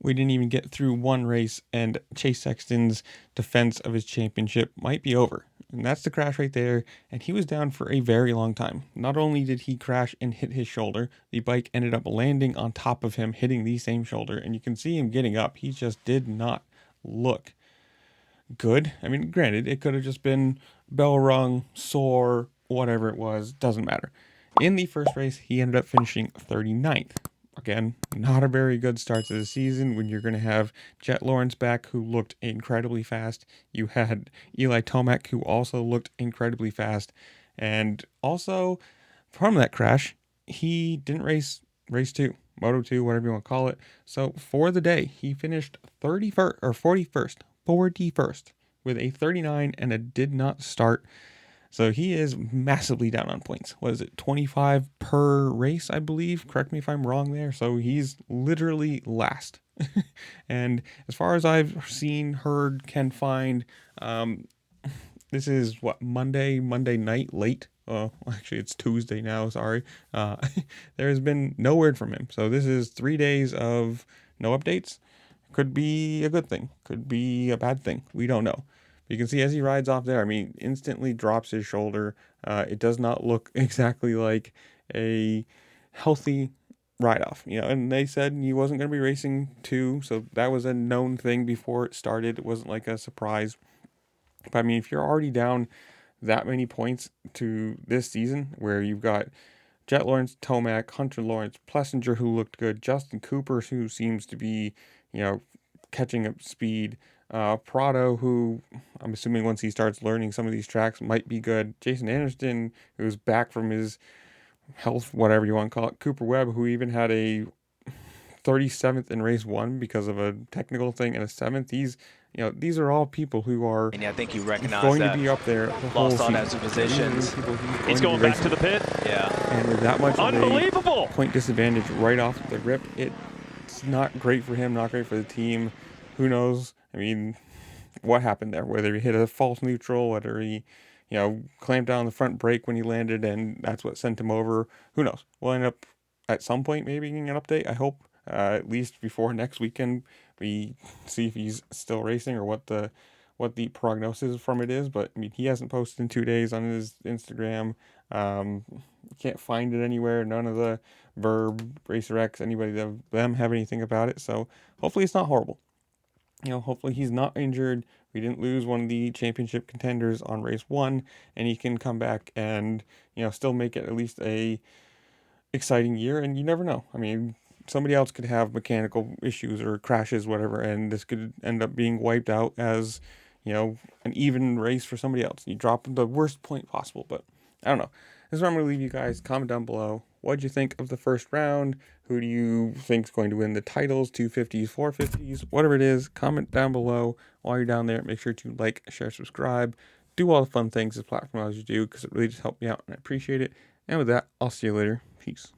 We didn't even get through one race, and Chase Sexton's defense of his championship might be over. And that's the crash right there, and he was down for a very long time. Not only did he crash and hit his shoulder, the bike ended up landing on top of him, hitting the same shoulder, and you can see him getting up. He just did not look good. I mean, granted, it could have just been bell rung, sore, whatever it was, doesn't matter. In the first race, he ended up finishing 39th. Again, not a very good start to the season when you're going to have Jet Lawrence back, who looked incredibly fast. You had Eli Tomac, who also looked incredibly fast. And also, from that crash, he didn't race 2, Moto 2, whatever you want to call it. So for the day, he finished 31st or 41st with a 39 and a did not start. So he is massively down on points. What is it, 25 per race, I believe? Correct me if I'm wrong there. So he's literally last. And as far as I've seen, heard, can find, this is what, Monday night late. Oh, actually, it's Tuesday now. Sorry. There has been no word from him. So this is 3 days of no updates. Could be a good thing. Could be a bad thing. We don't know. You can see as he rides off there, I mean, instantly drops his shoulder. It does not look exactly like a healthy ride-off. And they said he wasn't going to be racing 2, so that was a known thing before it started. It wasn't like a surprise. But I mean, if you're already down that many points to this season, where you've got Jet Lawrence, Tomac, Hunter Lawrence, Plessinger, who looked good, Justin Cooper, who seems to be, catching up speed, Prado, who I'm assuming once he starts learning some of these tracks might be good, Jason Anderson, who's back from his health, whatever you want to call it, Cooper Webb, who even had a 37th in race 1 because of a technical thing, and a 7th. These are all people who are, and I think you recognize going that to be up there the whole lost on season. as positions. He's going back to the pit. Yeah. And with that much of Unbelievable. a point disadvantage right off the rip, it's not great for him, not great for the team. Who knows? I mean, what happened there? Whether he hit a false neutral, whether he, clamped down the front brake when he landed, and that's what sent him over. Who knows? We'll end up at some point maybe getting an update. I hope at least before next weekend we see if he's still racing or what the prognosis from it is. But I mean, he hasn't posted in 2 days on his Instagram. Can't find it anywhere. None of the Verb, Racer X, anybody of them have anything about it. So hopefully it's not horrible. Hopefully he's not injured. We didn't lose one of the championship contenders on race 1, and he can come back and, still make it at least a exciting year. And you never know. I mean, somebody else could have mechanical issues or crashes, whatever, and this could end up being wiped out as, an even race for somebody else. You drop the worst point possible, but I don't know. This is where I'm going to leave you guys. Comment down below. What'd you think of the first round? Who do you think is going to win the titles, 250s, 450s, whatever it is? Comment down below. While you're down there, make sure to like, share, subscribe. Do all the fun things this platform allows you to do, because it really just helped me out, and I appreciate it. And with that, I'll see you later. Peace.